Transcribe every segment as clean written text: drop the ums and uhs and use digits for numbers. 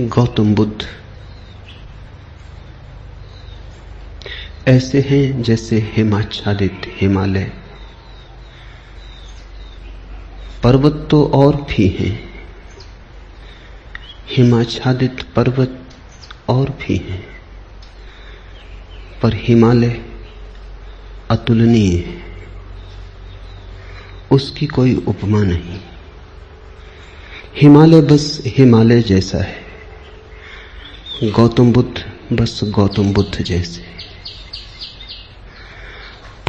गौतम बुद्ध ऐसे हैं जैसे हिमाच्छादित हिमालय। पर्वत तो और भी हैं, हिमाच्छादित पर्वत और भी हैं, पर हिमालय अतुलनीय है, उसकी कोई उपमा नहीं। हिमालय बस हिमालय जैसा है, गौतम बुद्ध बस गौतम बुद्ध जैसे।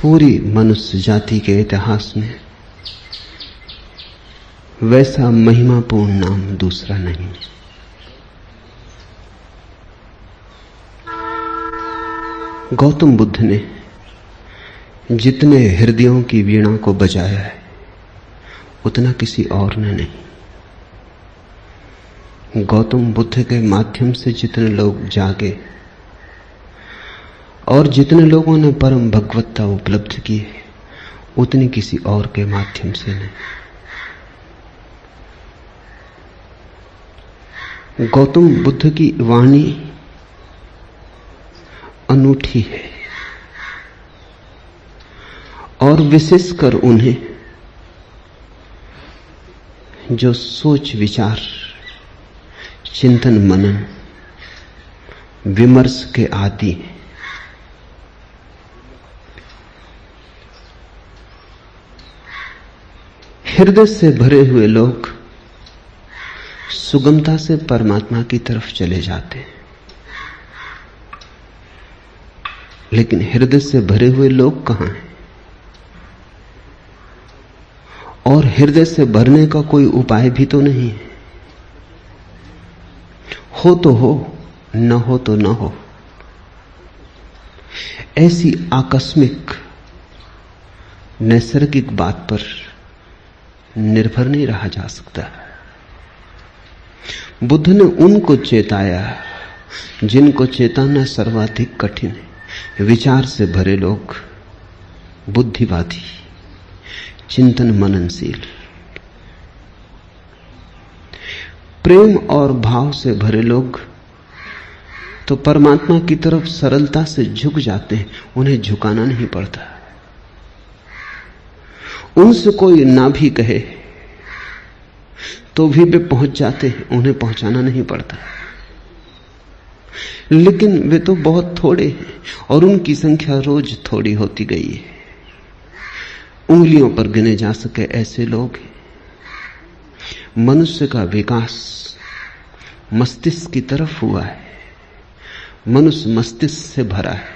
पूरी मनुष्य जाति के इतिहास में वैसा महिमापूर्ण नाम दूसरा नहीं। गौतम बुद्ध ने जितने हृदयों की वीणा को बजाया है उतना किसी और ने नहीं। गौतम बुद्ध के माध्यम से जितने लोग जागे और जितने लोगों ने परम भगवत्ता उपलब्ध की है उतनी किसी और के माध्यम से नहीं। गौतम बुद्ध की वाणी अनूठी है और विशेषकर उन्हें जो सोच विचार चिंतन मनन विमर्श के आदि हैं। हृदय से भरे हुए लोग सुगमता से परमात्मा की तरफ चले जाते हैं, लेकिन हृदय से भरे हुए लोग कहां हैं? और हृदय से भरने का कोई उपाय भी तो नहीं है। हो तो हो, न हो तो न हो। ऐसी आकस्मिक नैसर्गिक बात पर निर्भर नहीं रहा जा सकता। बुद्ध ने उनको चेताया जिनको चेताना सर्वाधिक कठिन है। विचार से भरे लोग, बुद्धिवादी, चिंतन मननशील, प्रेम और भाव से भरे लोग तो परमात्मा की तरफ सरलता से झुक जाते हैं, उन्हें झुकाना नहीं पड़ता। उनसे कोई ना भी कहे तो भी वे पहुंच जाते हैं, उन्हें पहुंचाना नहीं पड़ता। लेकिन वे तो बहुत थोड़े हैं और उनकी संख्या रोज थोड़ी होती गई है। उंगलियों पर गिने जा सके ऐसे लोग हैं। मनुष्य का विकास मस्तिष्क की तरफ हुआ है, मनुष्य मस्तिष्क से भरा है।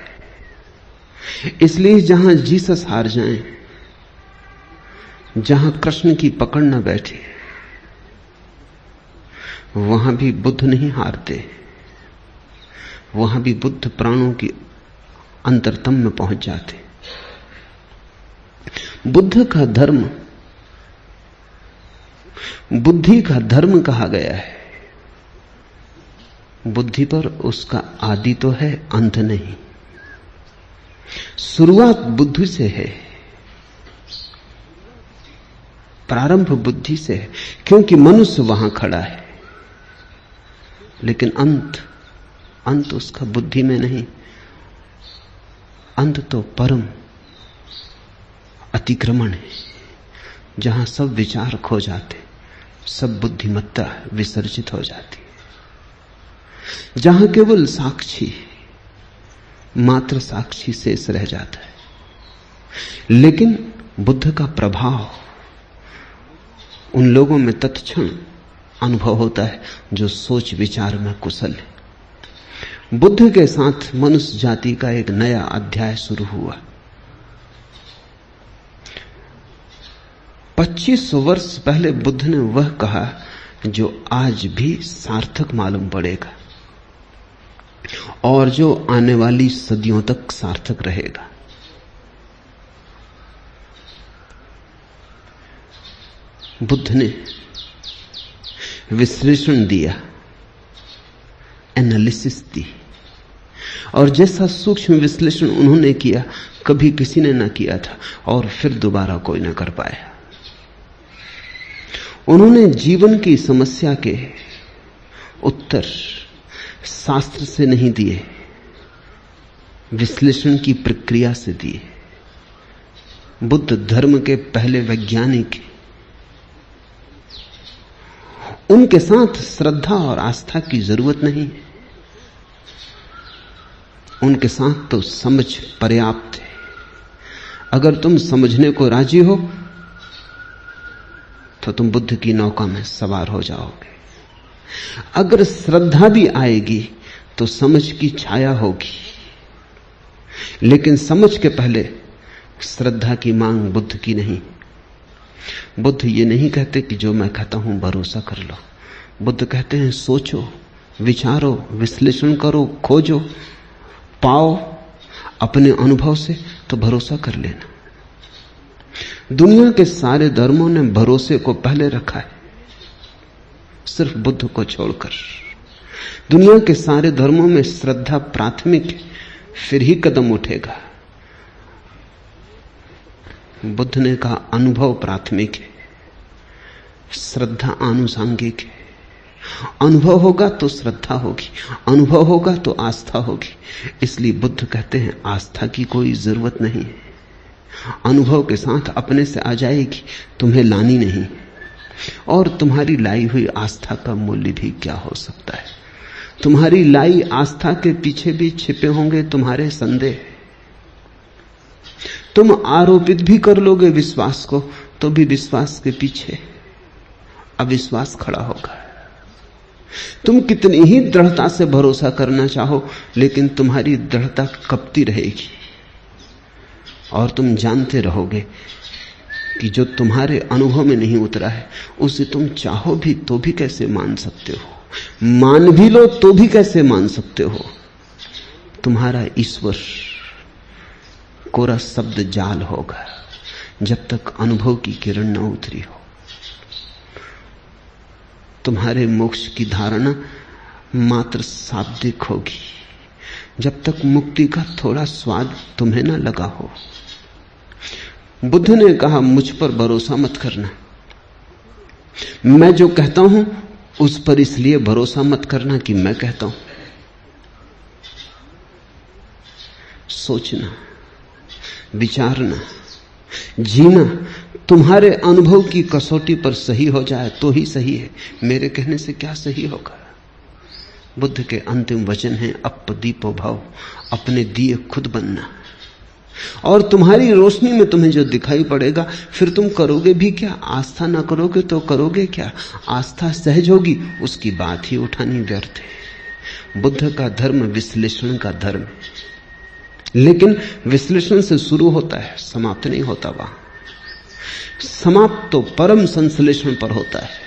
इसलिए जहां जीसस हार जाएं, जहां कृष्ण की पकड़ न बैठे, वहां भी बुद्ध नहीं हारते। वहां भी बुद्ध प्राणों की अंतरतम में पहुंच जाते। बुद्ध का धर्म बुद्धि का धर्म कहा गया है। बुद्धि पर उसका आदि तो है, अंत नहीं। शुरुआत बुद्धि से है, प्रारंभ बुद्धि से है, क्योंकि मनुष्य वहां खड़ा है। लेकिन अंत उसका बुद्धि में नहीं। अंत तो परम अतिक्रमण है, जहां सब विचार खो जाते, सब बुद्धिमत्ता विसर्जित हो जाती, जहां केवल साक्षी, मात्र साक्षी शेष रह जाता है। लेकिन बुद्ध का प्रभाव उन लोगों में तत्क्षण अनुभव होता है जो सोच विचार में कुशल है। बुद्ध के साथ मनुष्य जाति का एक नया अध्याय शुरू हुआ। 25 वर्ष पहले बुद्ध ने वह कहा जो आज भी सार्थक मालूम पड़ेगा और जो आने वाली सदियों तक सार्थक रहेगा। बुद्ध ने विश्लेषण दिया, एनालिसिस दी, और जैसा सूक्ष्म विश्लेषण उन्होंने किया कभी किसी ने ना किया था और फिर दोबारा कोई ना कर पाया। उन्होंने जीवन की समस्या के उत्तर शास्त्र से नहीं दिए, विश्लेषण की प्रक्रिया से दिए। बुद्ध धर्म के पहले वैज्ञानिक, उनके साथ श्रद्धा और आस्था की जरूरत नहीं, उनके साथ तो समझ पर्याप्त है। अगर तुम समझने को राजी हो तो तुम बुद्ध की नौका में सवार हो जाओगे। अगर श्रद्धा भी आएगी तो समझ की छाया होगी, लेकिन समझ के पहले श्रद्धा की मांग बुद्ध की नहीं। बुद्ध ये नहीं कहते कि जो मैं कहता हूं भरोसा कर लो। बुद्ध कहते हैं सोचो, विचारो, विश्लेषण करो, खोजो, पाओ अपने अनुभव से तो भरोसा कर लेना। दुनिया के सारे धर्मों ने भरोसे को पहले रखा है, सिर्फ बुद्ध को छोड़कर। दुनिया के सारे धर्मों में श्रद्धा प्राथमिक है, फिर ही कदम उठेगा। बुद्ध ने कहा अनुभव प्राथमिक है, श्रद्धा आनुषांगिक है। अनुभव होगा तो श्रद्धा होगी, अनुभव होगा तो आस्था होगी। इसलिए बुद्ध कहते हैं आस्था की कोई जरूरत नहीं है, अनुभव के साथ अपने से आ जाएगी, तुम्हें लानी नहीं। और तुम्हारी लाई हुई आस्था का मूल्य भी क्या हो सकता है? तुम्हारी लाई आस्था के पीछे भी छिपे होंगे तुम्हारे संदेह। तुम आरोपित भी कर लोगे विश्वास को, तो भी विश्वास के पीछे अविश्वास खड़ा होगा। तुम कितनी ही दृढ़ता से भरोसा करना चाहो, लेकिन तुम्हारी दृढ़ता कपती रहेगी और तुम जानते रहोगे कि जो तुम्हारे अनुभव में नहीं उतरा है उसे तुम चाहो भी तो भी कैसे मान सकते हो, मान भी लो तो भी कैसे मान सकते हो। तुम्हारा ईश्वर कोरा शब्द जाल होगा जब तक अनुभव की किरण न उतरी हो। तुम्हारे मोक्ष की धारणा मात्र शाब्दिक होगी जब तक मुक्ति का थोड़ा स्वाद तुम्हें न लगा हो। बुद्ध ने कहा मुझ पर भरोसा मत करना, मैं जो कहता हूं उस पर इसलिए भरोसा मत करना कि मैं कहता हूं। सोचना, विचारना, जीना तुम्हारे अनुभव की कसौटी पर सही हो जाए तो ही सही है, मेरे कहने से क्या सही होगा। बुद्ध के अंतिम वचन हैं अपदीपो भव, अपने दिए खुद बनना। और तुम्हारी रोशनी में तुम्हें जो दिखाई पड़ेगा फिर तुम करोगे भी क्या? आस्था ना करोगे तो करोगे क्या? आस्था सहज होगी, उसकी बात ही उठानी व्यर्थ है। बुद्ध का धर्म विश्लेषण का धर्म है, लेकिन विश्लेषण से शुरू होता है, समाप्त नहीं होता। वहां समाप्त तो परम संश्लेषण पर होता है।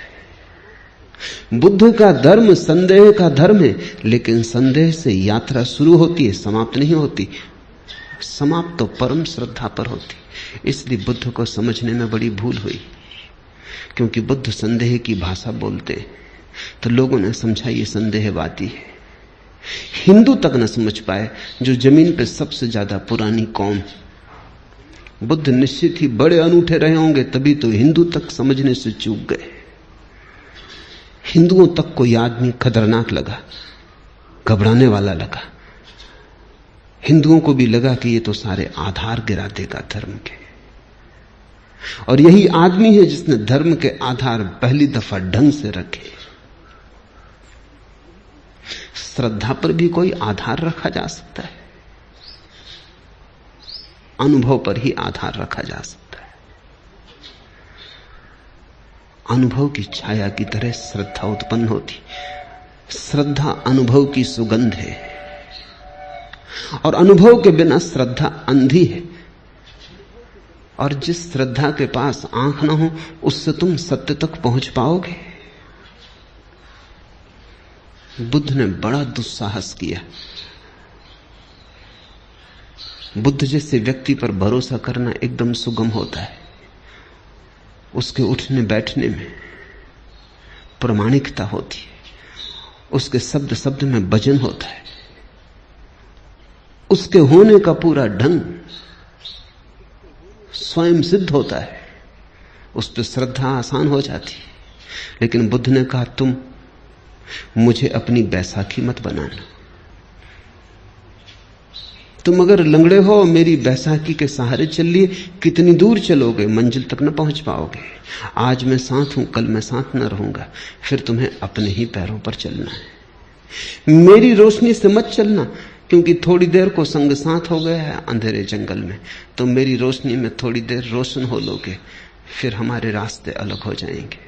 बुद्ध का धर्म संदेह का धर्म है, लेकिन संदेह से यात्रा शुरू होती है, समाप्त नहीं होती। समाप्त तो परम श्रद्धा पर होती। इसलिए बुद्ध को समझने में बड़ी भूल हुई, क्योंकि बुद्ध संदेह की भाषा बोलते हैं तो लोगों ने समझा ये संदेहवादी है। हिंदू तक न समझ पाए, जो जमीन पे सबसे ज्यादा पुरानी कौम। बुद्ध निश्चित ही बड़े अनूठे रहे होंगे, तभी तो हिंदू तक समझने से चूक गए। हिंदुओं तक कोई आदमी खतरनाक लगा, घबराने वाला लगा। हिंदुओं को भी लगा कि ये तो सारे आधार गिरा देगा धर्म के। और यही आदमी है जिसने धर्म के आधार पहली दफा ढंग से रखे। श्रद्धा पर भी कोई आधार रखा जा सकता है, अनुभव पर ही आधार रखा जा सकता है। अनुभव की छाया की तरह श्रद्धा उत्पन्न होती। श्रद्धा अनुभव की सुगंध है, और अनुभव के बिना श्रद्धा अंधी है। और जिस श्रद्धा के पास आंख ना हो, उससे तुम सत्य तक पहुंच पाओगे? बुद्ध ने बड़ा दुस्साहस किया। बुद्ध जैसे व्यक्ति पर भरोसा करना एकदम सुगम होता है। उसके उठने बैठने में प्रामाणिकता होती है, उसके शब्द शब्द में वजन होता है, उसके होने का पूरा ढंग स्वयं सिद्ध होता है। उस पर श्रद्धा आसान हो जाती है। लेकिन बुद्ध ने कहा तुम मुझे अपनी बैसाखी मत बनाना। तुम अगर लंगड़े हो, मेरी बैसाखी के सहारे चल लिए, कितनी दूर चलोगे, मंजिल तक न पहुंच पाओगे। आज मैं साथ हूं, कल मैं साथ न रहूंगा, फिर तुम्हें अपने ही पैरों पर चलना है। मेरी रोशनी से मत चलना, क्योंकि थोड़ी देर को संग साथ हो गया है अंधेरे जंगल में, तो मेरी रोशनी में थोड़ी देर रोशन हो लोगे, फिर हमारे रास्ते अलग हो जाएंगे।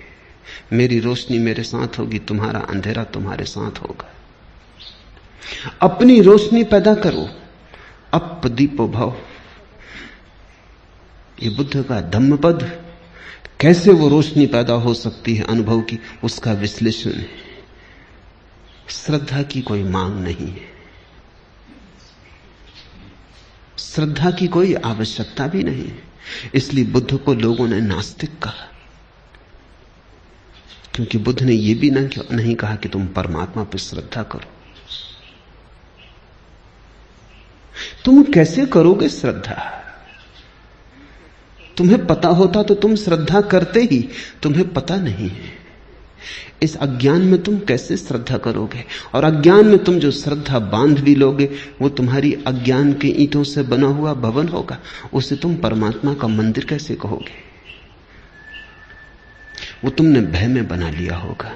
मेरी रोशनी मेरे साथ होगी, तुम्हारा अंधेरा तुम्हारे साथ होगा। अपनी रोशनी पैदा करो, अप दीपो भव। ये बुद्ध का धम्मपद, कैसे वो रोशनी पैदा हो सकती है अनुभव की, उसका विश्लेषण है। श्रद्धा की कोई मांग नहीं है, श्रद्धा की कोई आवश्यकता भी नहीं है। इसलिए बुद्ध को लोगों ने नास्तिक कहा, क्योंकि बुद्ध ने यह भी नहीं कहा कि तुम परमात्मा पर श्रद्धा करो। तुम कैसे करोगे श्रद्धा? तुम्हें पता होता तो तुम श्रद्धा करते ही, तुम्हें पता नहीं है। इस अज्ञान में तुम कैसे श्रद्धा करोगे? और अज्ञान में तुम जो श्रद्धा बांध भी लोगे, वो तुम्हारी अज्ञान के ईंटों से बना हुआ भवन होगा। उसे तुम परमात्मा का मंदिर कैसे कहोगे? वो तुमने भय में बना लिया होगा।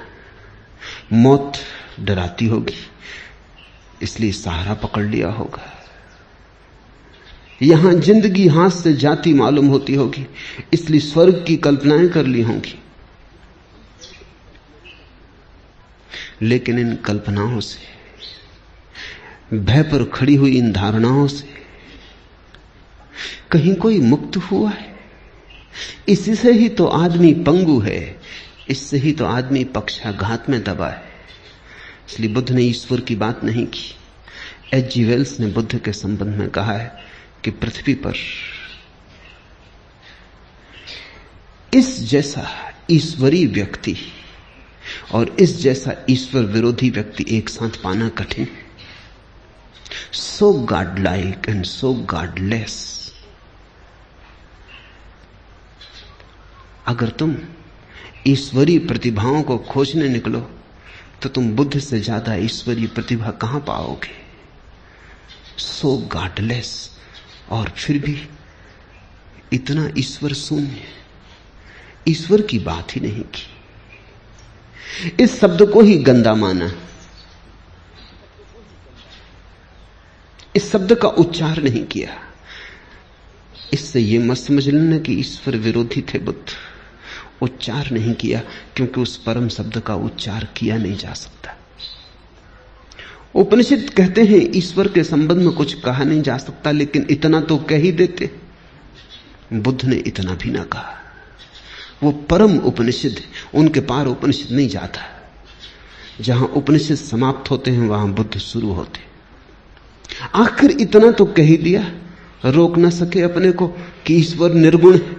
मौत डराती होगी, इसलिए सहारा पकड़ लिया होगा। यहां जिंदगी हाथ से जाती मालूम होती होगी, इसलिए स्वर्ग की कल्पनाएं कर ली होंगी। लेकिन इन कल्पनाओं से, भय पर खड़ी हुई इन धारणाओं से कहीं कोई मुक्त हुआ है? इसी से ही तो आदमी पंगु है, इससे ही तो आदमी पक्षाघात में दबा है। इसलिए बुद्ध ने ईश्वर की बात नहीं की। H.G. वेल्स ने बुद्ध के संबंध में कहा है कि पृथ्वी पर इस जैसा ईश्वरीय व्यक्ति और इस जैसा ईश्वर विरोधी व्यक्ति एक साथ पाना कठिन। So godlike and so godless. अगर तुम ईश्वरीय प्रतिभाओं को खोजने निकलो तो तुम बुद्ध से ज्यादा ईश्वरीय प्रतिभा कहां पाओगे? सो गॉडलेस, और फिर भी इतना ईश्वर शून्य, ईश्वर की बात ही नहीं की। इस शब्द को ही गंदा माना, इस शब्द का उच्चार नहीं किया। इससे यह मत समझ लेना कि ईश्वर विरोधी थे बुद्ध। उच्चार नहीं किया क्योंकि उस परम शब्द का उच्चार किया नहीं जा सकता। उपनिषद कहते हैं ईश्वर के संबंध में कुछ कहा नहीं जा सकता, लेकिन इतना तो कह ही देते। बुद्ध ने इतना भी ना कहा। वो परम उपनिषद, उनके पार उपनिषद नहीं जाता। जहां उपनिषद समाप्त होते हैं वहां बुद्ध शुरू होते। आखिर इतना तो कह ही दिया, रोक ना सके अपने को कि ईश्वर निर्गुण है,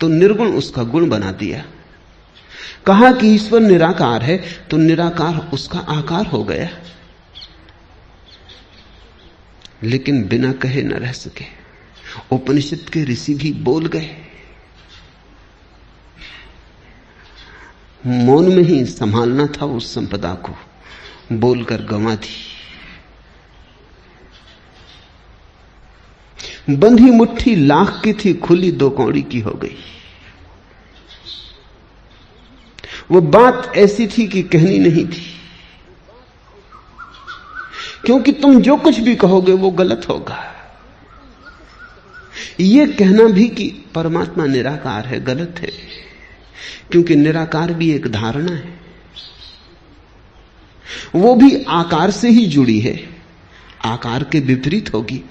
तो निर्गुण उसका गुण बना दिया। कहा कि ईश्वर निराकार है, तो निराकार उसका आकार हो गया। लेकिन बिना कहे न रह सके। उपनिषद के ऋषि भी बोल गए, मौन में ही संभालना था उस संपदा को, बोलकर गंवा दी। बंधी मुट्ठी लाख की थी, खुली दो कौड़ी की हो गई। वो बात ऐसी थी कि कहनी नहीं थी, क्योंकि तुम जो कुछ भी कहोगे वो गलत होगा। यह कहना भी कि परमात्मा निराकार है गलत है, क्योंकि निराकार भी एक धारणा है, वो भी आकार से ही जुड़ी है। आकार के विपरीत होगी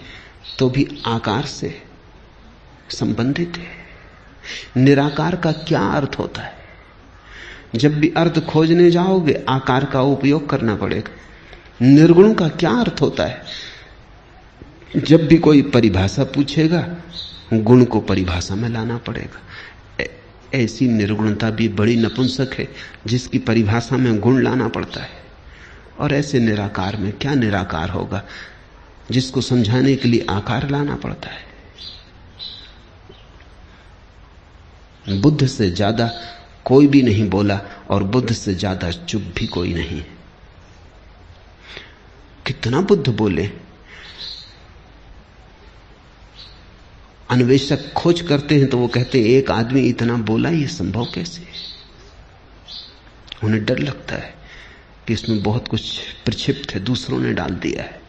तो भी आकार से संबंधित है। निराकार का क्या अर्थ होता है? जब भी अर्थ खोजने जाओगे आकार का उपयोग करना पड़ेगा। निर्गुण का क्या अर्थ होता है? जब भी कोई परिभाषा पूछेगा गुण को परिभाषा में लाना पड़ेगा। ऐसी निर्गुणता भी बड़ी नपुंसक है जिसकी परिभाषा में गुण लाना पड़ता है। और ऐसे निराकार में क्या निराकार होगा जिसको समझाने के लिए आकार लाना पड़ता है। बुद्ध से ज्यादा कोई भी नहीं बोला और बुद्ध से ज्यादा चुप भी कोई नहीं। कितना बुद्ध बोले। अन्वेषक खोज करते हैं तो वो कहते हैं एक आदमी इतना बोला, ये संभव कैसे? उन्हें डर लगता है कि इसमें बहुत कुछ प्रक्षिप्त है, दूसरों ने डाल दिया है।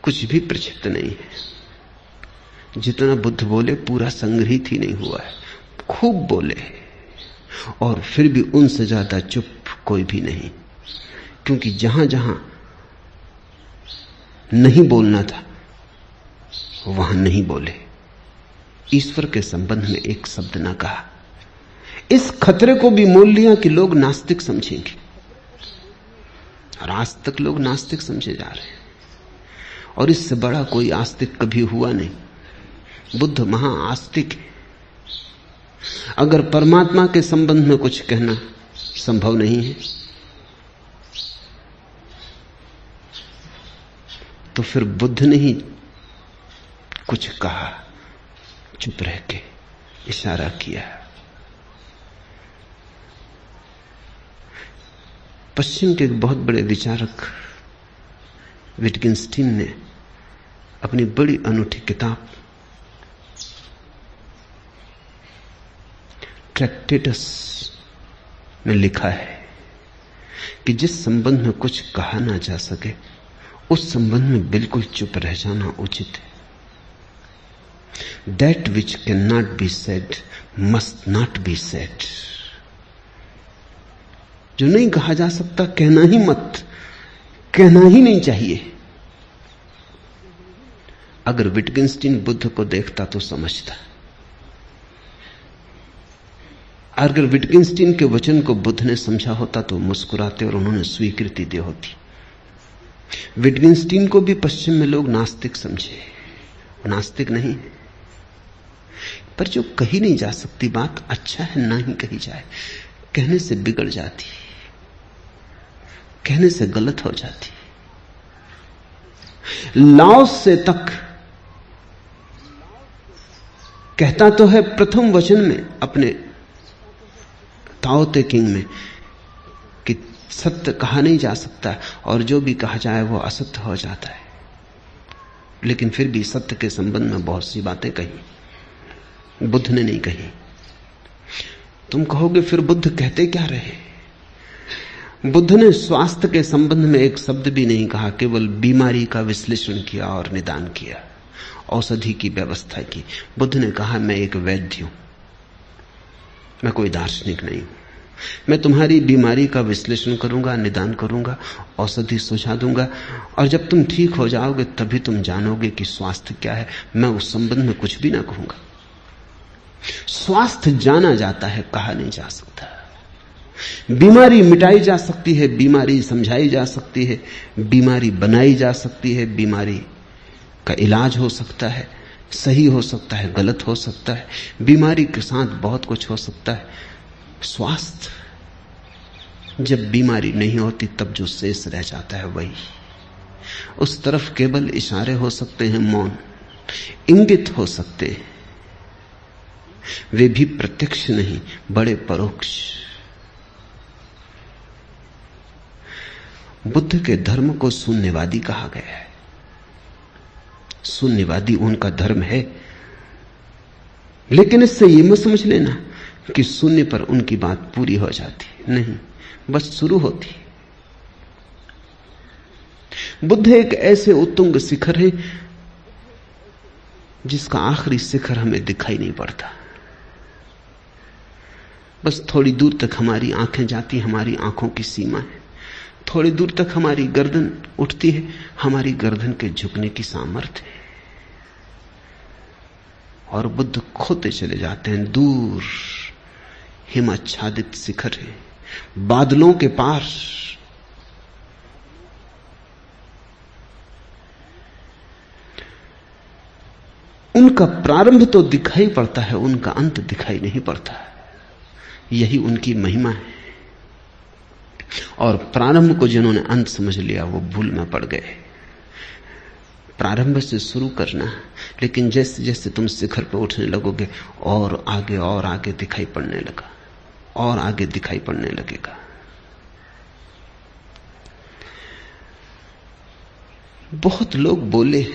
कुछ भी प्रक्षिप्त नहीं है। जितना बुद्ध बोले पूरा संग्रहित ही नहीं हुआ है। खूब बोले और फिर भी उनसे ज्यादा चुप कोई भी नहीं, क्योंकि जहां जहां नहीं बोलना था वहां नहीं बोले। ईश्वर के संबंध में एक शब्द ना कहा। इस खतरे को भी मोल लिया कि लोग नास्तिक समझेंगे, और आज तक लोग नास्तिक समझे जा रहे हैं, और इससे बड़ा कोई आस्तिक कभी हुआ नहीं। बुद्ध महाआस्तिक है। अगर परमात्मा के संबंध में कुछ कहना संभव नहीं है तो फिर बुद्ध ने ही कुछ कहा, चुप रह के इशारा किया। पश्चिम के एक बहुत बड़े विचारक विटगेंस्टीन ने अपनी बड़ी अनूठी किताब ट्रैक्टेटस में लिखा है कि जिस संबंध में कुछ कहा ना जा सके उस संबंध में बिल्कुल चुप रह जाना उचित है। That which cannot be said must not be said। जो नहीं कहा जा सकता कहना ही मत, कहना ही नहीं चाहिए। अगर विटगेंस्टीन बुद्ध को देखता तो समझता। अगर विटगेंस्टीन के वचन को बुद्ध ने समझा होता तो मुस्कुराते और उन्होंने स्वीकृति दी होती। विटगेंस्टीन को भी पश्चिम में लोग नास्तिक समझे, नास्तिक नहीं, पर जो कही नहीं जा सकती बात अच्छा है ना ही कही जाए। कहने से बिगड़ जाती, कहने से गलत हो जाती। लाओस से तक कहता तो है प्रथम वचन में अपने ताओ ते किंग में कि सत्य कहा नहीं जा सकता और जो भी कहा जाए वो असत्य हो जाता है, लेकिन फिर भी सत्य के संबंध में बहुत सी बातें कही, बुद्ध ने नहीं कही। तुम कहोगे फिर बुद्ध कहते क्या रहे? बुद्ध ने स्वास्थ्य के संबंध में एक शब्द भी नहीं कहा, केवल बीमारी का विश्लेषण किया और निदान किया, औषधि की व्यवस्था की। बुद्ध ने कहा मैं एक वैद्य हूं, मैं कोई दार्शनिक नहीं हूं। मैं तुम्हारी बीमारी का विश्लेषण करूंगा, निदान करूंगा, औषधि सुझा दूंगा, और जब तुम ठीक हो जाओगे तभी तुम जानोगे कि स्वास्थ्य क्या है। मैं उस संबंध में कुछ भी ना कहूंगा। स्वास्थ्य जाना जाता है, कहा नहीं जा सकता। बीमारी मिटाई जा सकती है, बीमारी समझाई जा सकती है, बीमारी बनाई जा सकती है, बीमारी का इलाज हो सकता है, सही हो सकता है, गलत हो सकता है, बीमारी के साथ बहुत कुछ हो सकता है। स्वास्थ्य जब बीमारी नहीं होती तब जो शेष रह जाता है वही, उस तरफ केवल इशारे हो सकते हैं, मौन इंगित हो सकते हैं, वे भी प्रत्यक्ष नहीं, बड़े परोक्ष। बुद्ध के धर्म को शून्यवादी कहा गया है। शून्यवादी उनका धर्म है, लेकिन इससे यह मत समझ लेना कि शून्य पर उनकी बात पूरी हो जाती, नहीं, बस शुरू होती। बुद्ध एक ऐसे उत्तुंग शिखर है जिसका आखिरी शिखर हमें दिखाई नहीं पड़ता। बस थोड़ी दूर तक हमारी आंखें जाती, हमारी आंखों की सीमा है। थोड़ी दूर तक हमारी गर्दन उठती है, हमारी गर्दन के झुकने की सामर्थ्य है। और बुद्ध खोते चले जाते हैं। दूर हिमाच्छादित शिखर है, बादलों के पार। उनका प्रारंभ तो दिखाई पड़ता है, उनका अंत दिखाई नहीं पड़ता। यही उनकी महिमा है। और प्रारंभ को जिन्होंने अंत समझ लिया वो भूल में पड़ गए। प्रारंभ से शुरू करना, लेकिन जैसे जैसे तुम शिखर पर उठने लगोगे और आगे दिखाई पड़ने लगा। और आगे दिखाई पड़ने लगेगा। बहुत लोग बोले,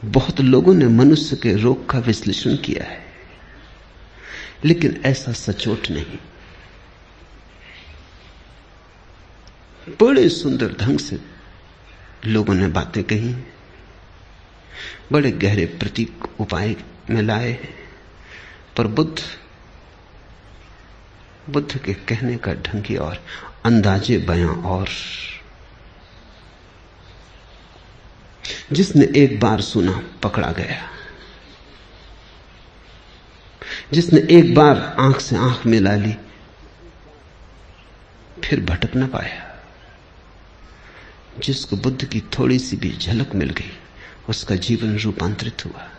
बहुत लोगों ने मनुष्य के रोग का विश्लेषण किया है, लेकिन ऐसा सचोट नहीं। बड़े सुंदर ढंग से लोगों ने बातें कही, बड़े गहरे प्रतीक उपाय में लाए, पर बुद्ध के कहने का ढंग ही और, अंदाजे बयां और। जिसने एक बार सुना पकड़ा गया, जिसने एक बार आंख से आंख मिला ली फिर भटक न पाया। जिसको बुद्ध की थोड़ी सी भी झलक मिल गई उसका जीवन रूपांतरित हुआ।